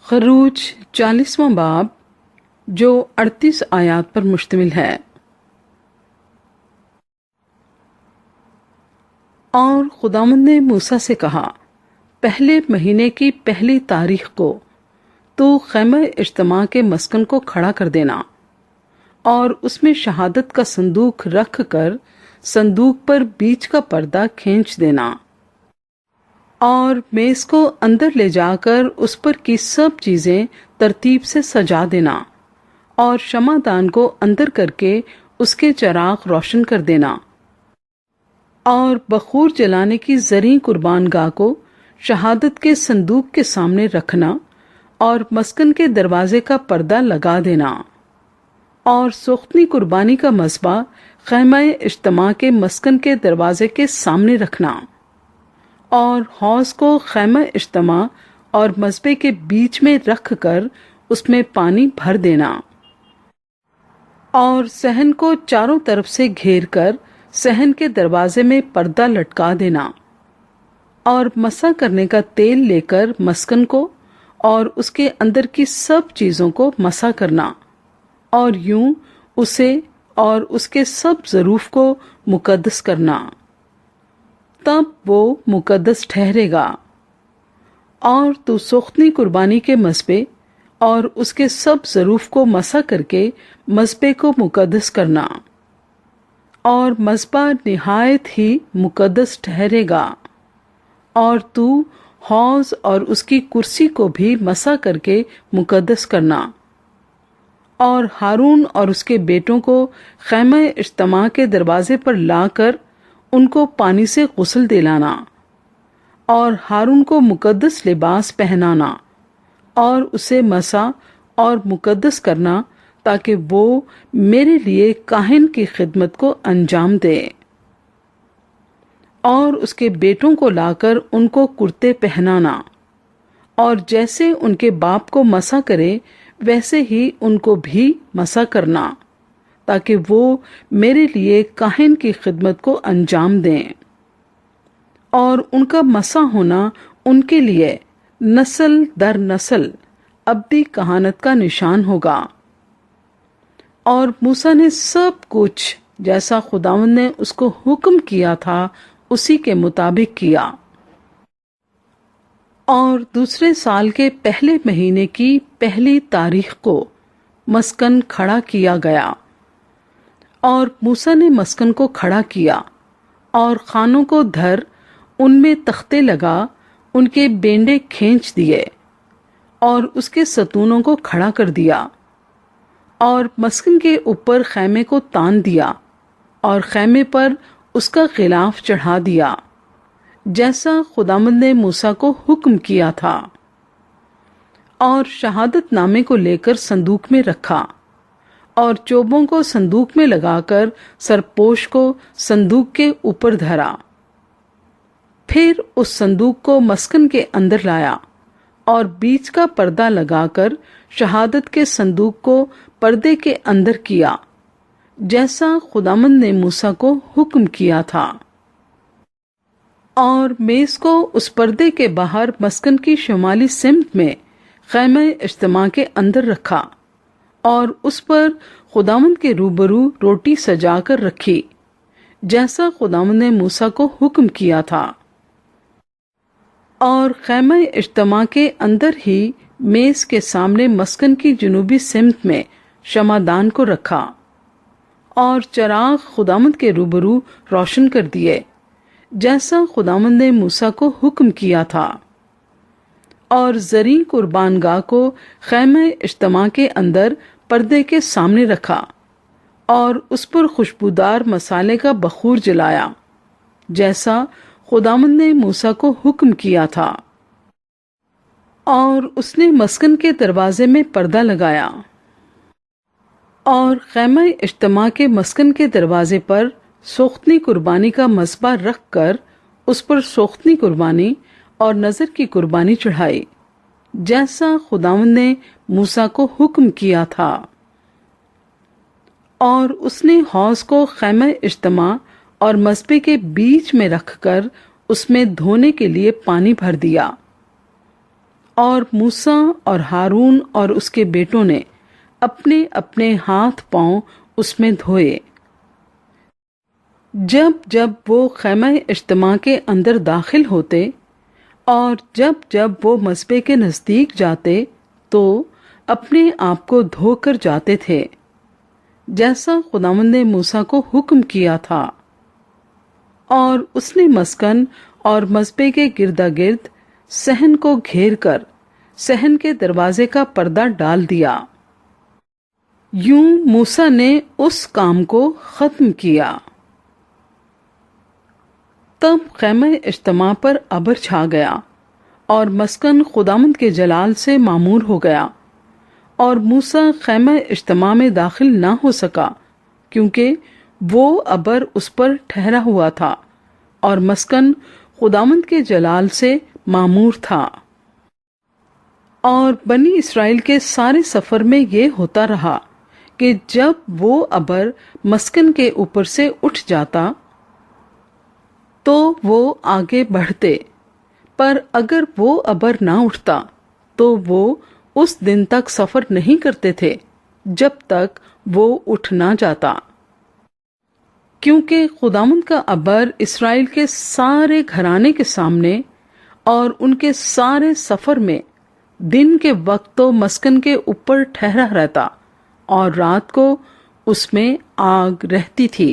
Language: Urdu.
خروج 40واں باب جو 38 آیات پر مشتمل ہے۔ اور خداوند نے موسیٰ سے کہا، پہلے مہینے کی پہلی تاریخ کو تو خیمہ اجتماع کے مسکن کو کھڑا کر دینا اور اس میں شہادت کا صندوق رکھ کر صندوق پر بیچ کا پردہ کھینچ دینا، اور میز کو اندر لے جا کر اس پر کی سب چیزیں ترتیب سے سجا دینا، اور شمعدان کو اندر کر کے اس کے چراغ روشن کر دینا، اور بخور جلانے کی زرعی قربان گاہ کو شہادت کے صندوق کے سامنے رکھنا اور مسکن کے دروازے کا پردہ لگا دینا، اور سوختنی قربانی کا مذبح خیمہ اجتماع کے مسکن کے دروازے کے سامنے رکھنا، اور حوض کو خیمہ اجتماع اور مذبح کے بیچ میں رکھ کر اس میں پانی بھر دینا، اور صحن کو چاروں طرف سے گھیر کر صحن کے دروازے میں پردہ لٹکا دینا، اور مسح کرنے کا تیل لے کر مسکن کو اور اس کے اندر کی سب چیزوں کو مسح کرنا، اور یوں اسے اور اس کے سب ظروف کو مقدس کرنا، تب وہ مقدس ٹھہرے گا۔ اور تو سوختنی قربانی کے مذبح اور اس کے سب ظروف کو مسح کر کے مذبح کو مقدس کرنا، اور مذبح نہایت ہی مقدس ٹھہرے گا۔ اور تو حوض اور اس کی کرسی کو بھی مسح کر کے مقدس کرنا، اور ہارون اور اس کے بیٹوں کو خیمہ اجتماع کے دروازے پر لا کر ان کو پانی سے غسل دلانا، اور ہارون کو مقدس لباس پہنانا اور اسے مسح اور مقدس کرنا، تاکہ وہ میرے لیے کاہن کی خدمت کو انجام دے، اور اس کے بیٹوں کو لا کر ان کو کرتے پہنانا، اور جیسے ان کے باپ کو مسح کرے ویسے ہی ان کو بھی مسح کرنا، تاکہ وہ میرے لیے کاہن کی خدمت کو انجام دیں، اور ان کا مسح ہونا ان کے لیے نسل در نسل ابدی کہانت کا نشان ہوگا۔ اور موسیٰ نے سب کچھ جیسا خداوند نے اس کو حکم کیا تھا اسی کے مطابق کیا۔ اور دوسرے سال کے پہلے مہینے کی پہلی تاریخ کو مسکن کھڑا کیا گیا، اور موسیٰ نے مسکن کو کھڑا کیا اور خانوں کو دھر ان میں تختے لگا ان کے بینڈے کھینچ دیے، اور اس کے ستونوں کو کھڑا کر دیا، اور مسکن کے اوپر خیمے کو تان دیا، اور خیمے پر اس کا غلاف چڑھا دیا، جیسا خداوند نے موسیٰ کو حکم کیا تھا، اور شہادت نامے کو لے کر صندوق میں رکھا، اور چوبوں کو صندوق میں لگا کر سرپوش کو صندوق کے اوپر دھرا۔ پھر اس صندوق کو مسکن کے اندر لایا، اور بیچ کا پردہ لگا کر شہادت کے صندوق کو پردے کے اندر کیا، جیسا خداوند نے موسیٰ کو حکم کیا تھا۔ اور میز کو اس پردے کے باہر مسکن کی شمالی سمت میں خیمہ اجتماع کے اندر رکھا، اور اس پر خداوند کے روبرو روٹی سجا کر رکھی، جیسا خداوند نے موسیٰ کو حکم کیا تھا۔ اور خیمہ اجتماع کے اندر ہی میز کے سامنے مسکن کی جنوبی سمت میں شمعدان کو رکھا، اور چراغ خداوند کے روبرو روشن کر دیے، جیسا خداوند نے موسیٰ کو حکم کیا تھا۔ اور زرعی قربان گاہ کو خیمہ اجتماع کے اندر پردے کے سامنے رکھا، اور اس پر خوشبودار مسالے کا بخور جلایا، جیسا خداوند نے موسیٰ کو حکم کیا تھا۔ اور اس نے مسکن کے دروازے میں پردہ لگایا، اور خیمہ اجتماع کے مسکن کے دروازے پر سوختنی قربانی کا مذبح رکھ کر اس پر سوختنی قربانی اور نذر کی قربانی چڑھائی، جیسا خداوند نے موسیٰ کو حکم کیا تھا۔ اور اس نے حوض کو خیمہ اجتماع اور مذبح کے بیچ میں رکھ کر اس میں دھونے کے لیے پانی بھر دیا، اور موسیٰ اور ہارون اور اس کے بیٹوں نے اپنے اپنے ہاتھ پاؤں اس میں دھوئے۔ جب جب وہ خیمہ اجتماع کے اندر داخل ہوتے اور جب جب وہ مذبح کے نزدیک جاتے تو اپنے آپ کو دھو کر جاتے تھے، جیسا خداوند نے موسیٰ کو حکم کیا تھا۔ اور اس نے مسکن اور مذبح کے گردا گرد صحن کو گھیر کر صحن کے دروازے کا پردہ ڈال دیا۔ یوں موسیٰ نے اس کام کو ختم کیا۔ تب خیمہ اجتماع پر ابر چھا گیا اور مسکن خداوند کے جلال سے معمور ہو گیا، اور موسیٰ خیمہ اجتماع میں داخل نہ ہو سکا کیونکہ وہ ابر اس پر ٹھہرا ہوا تھا اور مسکن خداوند کے جلال سے معمور تھا۔ اور بنی اسرائیل کے سارے سفر میں یہ ہوتا رہا کہ جب وہ ابر مسکن کے اوپر سے اٹھ جاتا تو وہ آگے بڑھتے، پر اگر وہ ابر نہ اٹھتا تو وہ اس دن تک سفر نہیں کرتے تھے جب تک وہ اٹھ نہ جاتا، کیونکہ خداوند کا ابر اسرائیل کے سارے گھرانے کے سامنے اور ان کے سارے سفر میں دن کے وقت تو مسکن کے اوپر ٹھہرا رہتا اور رات کو اس میں آگ رہتی تھی۔